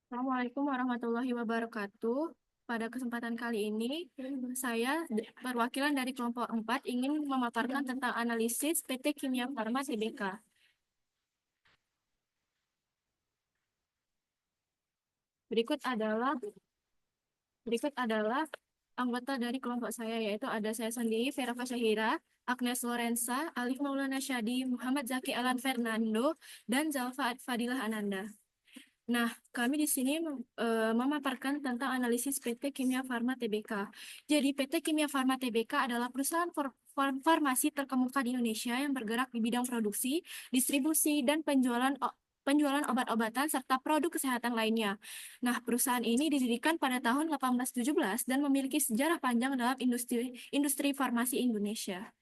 Assalamualaikum warahmatullahi wabarakatuh. Pada kesempatan kali ini, saya perwakilan dari kelompok 4 ingin memaparkan tentang analisis PT Kimia Farma Tbk. Berikut adalah berikut adalah anggota dari kelompok saya, yaitu ada saya sendiri, Vera Fasyahira, Agnes Lorenza, Alif Maulana Syadi, Muhammad Zaki Alan Fernando, dan Zalfa Fadilah Ananda. Nah, kami di sini memaparkan tentang analisis PT Kimia Farma Tbk. Jadi, PT Kimia Farma Tbk adalah perusahaan farmasi terkemuka di Indonesia yang bergerak di bidang produksi, distribusi, dan penjualan obat-obatan serta produk kesehatan lainnya. Nah, perusahaan ini didirikan pada tahun 1817 dan memiliki sejarah panjang dalam industri farmasi Indonesia.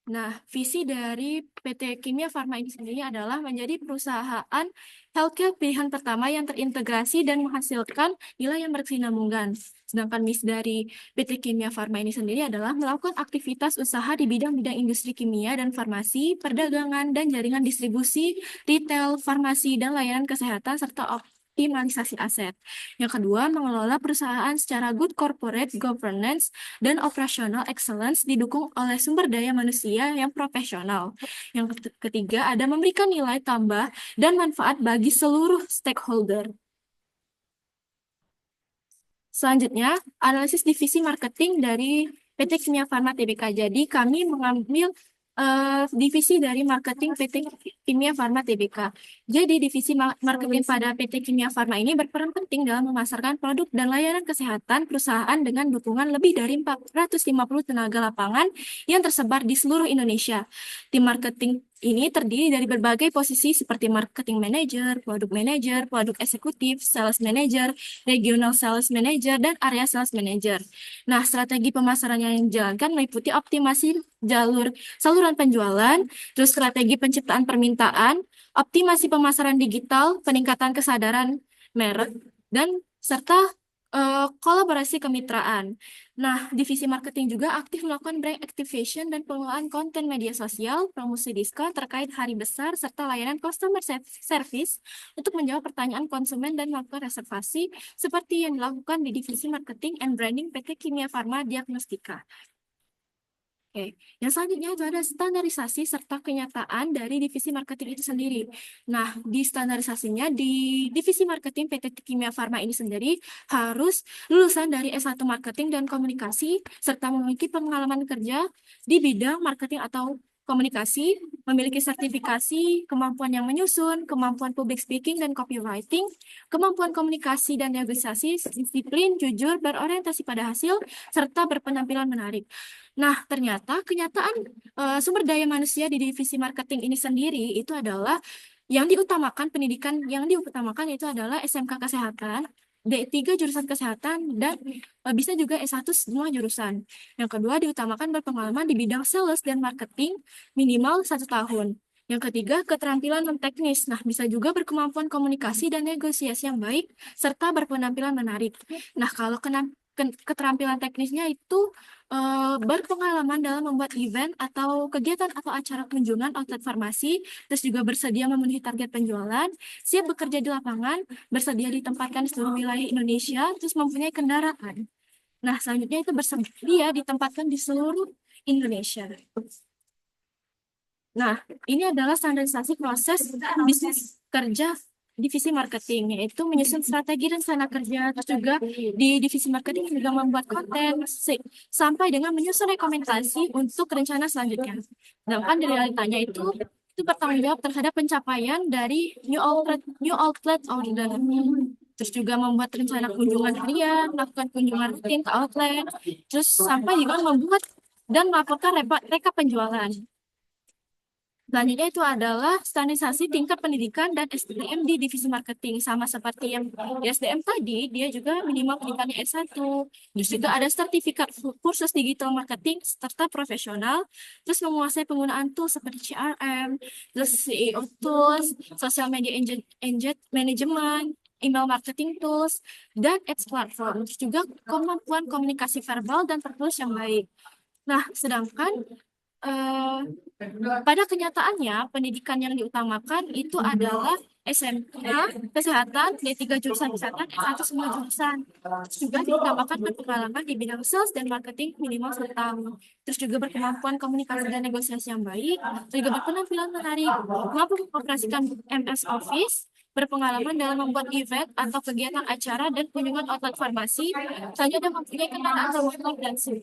Nah, visi dari PT Kimia Farma ini sendiri adalah menjadi perusahaan healthcare pilihan pertama yang terintegrasi dan menghasilkan nilai yang berkesinambungan. Sedangkan misi dari PT Kimia Farma ini sendiri adalah melakukan aktivitas usaha di bidang-bidang industri kimia dan farmasi, perdagangan, dan jaringan distribusi, retail, farmasi, dan layanan kesehatan, serta optimalisasi aset. Yang kedua, mengelola perusahaan secara good corporate governance dan operational excellence didukung oleh sumber daya manusia yang profesional. Yang ketiga, ada memberikan nilai tambah dan manfaat bagi seluruh stakeholder. Selanjutnya, analisis divisi marketing dari PT Kimia Farma Tbk. Jadi, kami mengambil divisi dari marketing PT Kimia Farma Tbk. Jadi, divisi marketing pada PT Kimia Farma ini berperan penting dalam memasarkan produk dan layanan kesehatan perusahaan dengan dukungan lebih dari 450 tenaga lapangan yang tersebar di seluruh Indonesia. Tim marketing ini terdiri dari berbagai posisi seperti marketing manager, produk eksekutif, sales manager, regional sales manager, dan area sales manager. Nah, strategi pemasaran yang dijalankan meliputi optimasi saluran penjualan, terus strategi penciptaan permintaan, optimasi pemasaran digital, peningkatan kesadaran merek, dan serta kolaborasi kemitraan. Nah, divisi marketing juga aktif melakukan brand activation dan pengelolaan konten media sosial, promosi diskon terkait hari besar, serta layanan customer service untuk menjawab pertanyaan konsumen dan melakukan reservasi seperti yang dilakukan di divisi marketing and branding PT Kimia Farma Diagnostika. Oke, yang selanjutnya itu ada standarisasi serta kenyataan dari divisi marketing itu sendiri. Nah, di standarisasinya di divisi marketing PT Kimia Farma ini sendiri harus lulusan dari S1 Marketing dan Komunikasi serta memiliki pengalaman kerja di bidang marketing atau komunikasi, memiliki sertifikasi, kemampuan yang menyusun, kemampuan public speaking dan copywriting, kemampuan komunikasi dan negosiasi, disiplin, jujur, berorientasi pada hasil, serta berpenampilan menarik. Nah, ternyata kenyataan sumber daya manusia di divisi marketing ini sendiri itu adalah yang diutamakan itu adalah SMK Kesehatan, D3 jurusan kesehatan, dan bisa juga S1 semua jurusan. Yang kedua, diutamakan berpengalaman di bidang sales dan marketing minimal 1 tahun. Yang ketiga, keterampilan non-teknis. Nah, bisa juga berkemampuan komunikasi dan negosiasi yang baik, serta berpenampilan menarik. Nah, kalau keterampilan teknisnya itu berpengalaman dalam membuat event atau kegiatan atau acara kunjungan outlet farmasi, terus juga bersedia memenuhi target penjualan, siap bekerja di lapangan, bersedia ditempatkan di seluruh wilayah Indonesia, terus mempunyai kendaraan. Nah, selanjutnya itu bersedia ditempatkan di seluruh Indonesia. Nah, ini adalah standarisasi proses bisnis kerja divisi marketing, yaitu menyusun strategi dan rencana kerja, terus juga di divisi marketing juga membuat konten, sampai dengan menyusun rekomendasi untuk rencana selanjutnya. Sedangkan dari realitanya itu bertanggung jawab terhadap pencapaian dari new outlet order. Terus juga membuat rencana kunjungan harian, melakukan kunjungan rutin ke outlet, terus sampai juga membuat dan melaporkan rekap penjualan. Selanjutnya itu adalah standarisasi tingkat pendidikan dan SDM di divisi marketing. Sama seperti yang di SDM tadi, dia juga minimal pendidikannya S1. Terus juga ada sertifikat kursus digital marketing serta profesional. Terus menguasai penggunaan tools seperti CRM, terus CEO tools, social media management, email marketing tools, dan ads platform. Terus juga kemampuan komunikasi verbal dan tertulis yang baik. Nah, sedangkan pada kenyataannya, pendidikan yang diutamakan itu adalah SMK, kesehatan, D3 jurusan kesehatan, S1 semua jurusan. Juga ditambahkan berpengalaman di bidang sales dan marketing minimal 1 tahun. Terus juga berkemampuan komunikasi dan negosiasi yang baik, juga berpenampilan menarik, mampu mengoperasikan MS Office, berpengalaman dalam membuat event atau kegiatan acara dan kunjungan outlet farmasi, selanjutnya mempunyai kendaraan bermotor dan SIM.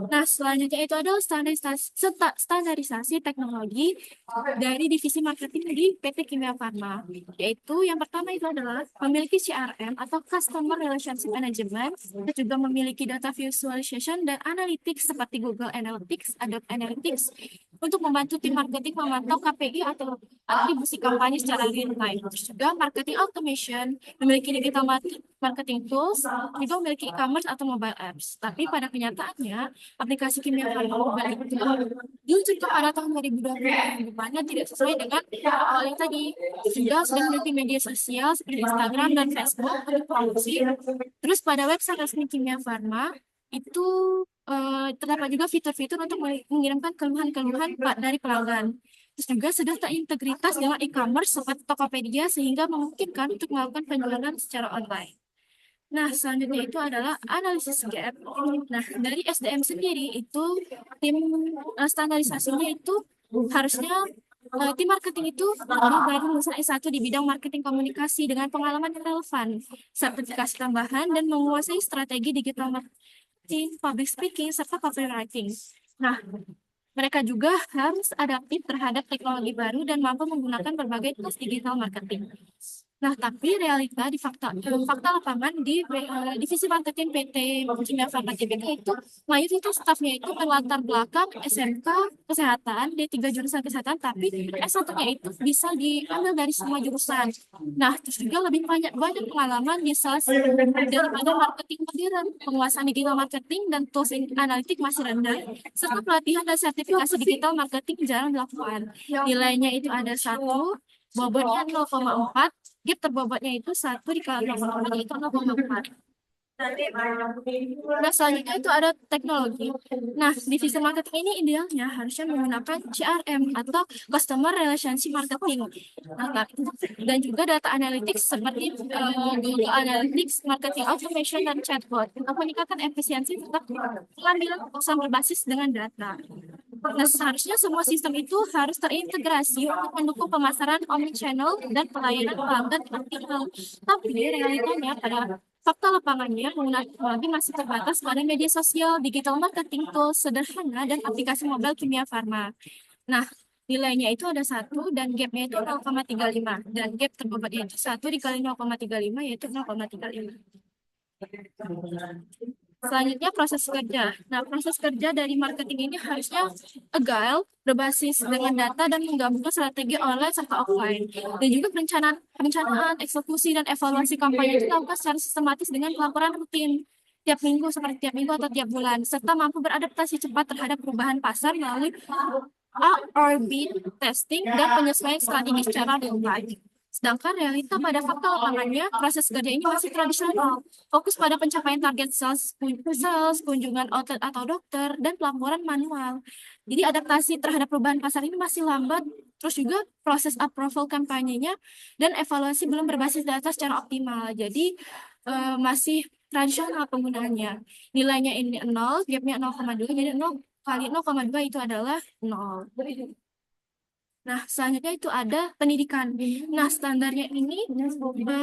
Nah, selanjutnya itu adalah standarisasi teknologi dari divisi marketing di PT Kimia Farma. Yaitu yang pertama itu adalah memiliki CRM atau Customer Relationship Management, dan juga memiliki data visualization dan analytics seperti Google Analytics, Adobe Analytics, untuk membantu tim marketing memantau KPI atau atribusi kampanye secara real time. Terus juga marketing automation, memiliki digital marketing tools, juga memiliki e-commerce atau mobile apps. Tapi pada kenyataannya, aplikasi Kimia Farma mobile itu diluncurkan pada tahun 2020 yang dimana tidak sesuai dengan awal yang tadi. Juga sudah memiliki media sosial seperti Instagram dan Facebook untuk promosi. Terus pada website resmi Kimia Farma itu terdapat juga fitur-fitur untuk mengirimkan keluhan-keluhan dari pelanggan. Terus juga sudah terintegritas dengan e-commerce seperti Tokopedia sehingga memungkinkan untuk melakukan penjualan secara online. Nah, selanjutnya itu adalah analisis gap. Nah, dari SDM sendiri itu tim standarisasinya itu harusnya tim marketing itu baru lulusan S1 di bidang marketing komunikasi dengan pengalaman yang relevan, sertifikasi tambahan, dan menguasai strategi digital marketing, public speaking, serta copywriting. Nah, mereka juga harus adaptif terhadap teknologi baru dan mampu menggunakan berbagai tools digital marketing. Nah, tapi realita di fakta lapangan di divisi marketing PT Kimia Farma Tbk itu mayoritas stafnya itu berlatar belakang SMK kesehatan, D3 jurusan kesehatan, tapi S1-nya itu bisa diambil dari semua jurusan. Nah, terus juga lebih banyak pengalaman di sales daripada marketing modern, penguasaan digital marketing dan tools analitik masih rendah, serta pelatihan dan sertifikasi digital marketing jarang dilakukan. Nilainya itu ada 1, bobotnya 0,4, gap terbobotnya itu 1 dikali 0,4 itu 0,4. Nah, selanjutnya itu ada teknologi. Nah, divisi marketing ini idealnya harusnya menggunakan CRM atau Customer Relationship Marketing. Nah, dan juga data analytics seperti Google Analytics, Marketing Automation, dan Chatbot untuk meningkatkan efisiensi tetap pengambilan keputusan berbasis dengan data. Nah, seharusnya semua sistem itu harus terintegrasi untuk mendukung pemasaran omnichannel dan pelayanan pelanggan optimal. Tapi realitanya pada fakta lapangannya, penggunaan teknologi masih terbatas pada media sosial, digital marketing tools sederhana, dan aplikasi mobile Kimia Farma. Nah, nilainya itu ada 1 dan gapnya itu 0,35. Dan gap terbobotnya itu 1 dikali 0,35 yaitu 0,35. Selanjutnya proses kerja. Nah, proses kerja dari marketing ini harusnya agile, berbasis dengan data dan menggabungkan strategi online serta offline. Dan juga perencanaan, eksekusi, dan evaluasi kampanye itu dilakukan secara sistematis dengan pelaporan rutin tiap minggu seperti tiap minggu atau tiap bulan, serta mampu beradaptasi cepat terhadap perubahan pasar melalui A/B testing dan penyesuaian strategi secara real time. Sedangkan realita pada fakta lapangannya, proses kerja ini masih tradisional, fokus pada pencapaian target sales, kunjungan outlet atau dokter, dan pelaporan manual. Jadi adaptasi terhadap perubahan pasar ini masih lambat, terus juga proses approval kampanyenya dan evaluasi belum berbasis data secara optimal. Jadi masih tradisional penggunaannya. Nilainya ini 0, gapnya 0,2, jadi 0 kali 0,2 itu adalah 0. Nah, selanjutnya itu ada pendidikan. Nah, standarnya ini,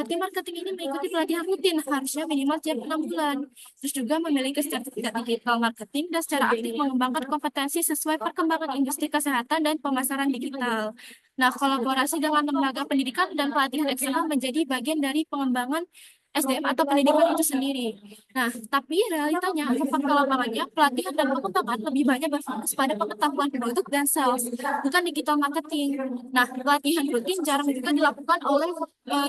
tim marketing ini mengikuti pelatihan rutin, harusnya minimal tiap 6 bulan. Terus juga memiliki sertifikat digital marketing dan secara aktif mengembangkan kompetensi sesuai perkembangan industri kesehatan dan pemasaran digital. Nah, kolaborasi dengan lembaga pendidikan dan pelatihan eksternal menjadi bagian dari pengembangan SDM atau pendidikan itu sendiri. Nah, tapi realitanya, fakta lapangannya, pelatihan dan pengembangan lebih banyak berfokus pada pengetahuan produk dan sales, bukan digital marketing. Nah, pelatihan rutin jarang juga dilakukan oleh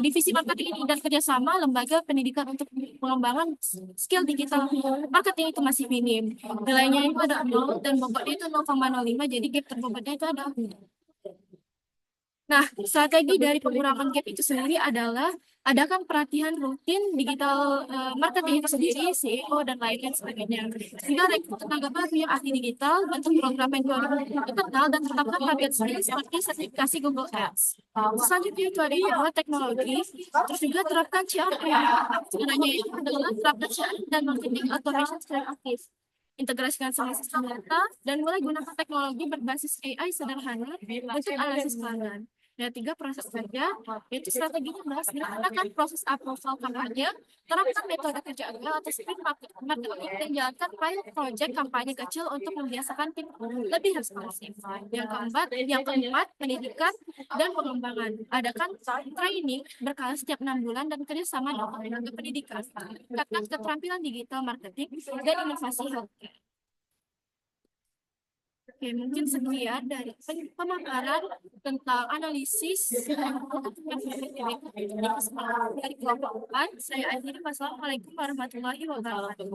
divisi marketing ini, dan kerjasama lembaga pendidikan untuk pengembangan skill digital marketing itu masih minim. Nilainya itu ada 0 dan bobotnya itu 0,05, jadi gap terbobotnya itu ada Nah, strategi dari pengurangan gap itu sendiri adalah adakan pelatihan rutin digital marketing itu sendiri, SEO, dan lain-lain sebagainya. Sehingga rekrut tenaga baru yang ahli digital, bentuk program mentoring internal, dan tetapkan target skill seperti sertifikasi Google Ads. Selanjutnya itu ada teknologi, terus juga terapkan CRM. Sebenarnya itu adalah terapkan CRM dan marketing automation secara aktif. Integrasikan semua sistem data dan mulai gunakan teknologi berbasis AI sederhana untuk analisis pelanggan. Dan tiga, proses kerja, yaitu strateginya adalah sederhanakan proses approval kampanye, terapkan metode kerja agile atau sprint marketing, dan jalankan pilot project kampanye kecil untuk membiasakan tim lebih responsif. Yang keempat, pendidikan dan pengembangan. Adakan training berkala setiap 6 bulan dan kerjasama dengan lembaga pendidikan. Tingkatkan keterampilan digital marketing dan inovasi healthcare. Oke, mungkin sekian dari pemaparan tentang analisis dari kelompok 4. Saya akhiri. Wassalamualaikum warahmatullahi wabarakatuh.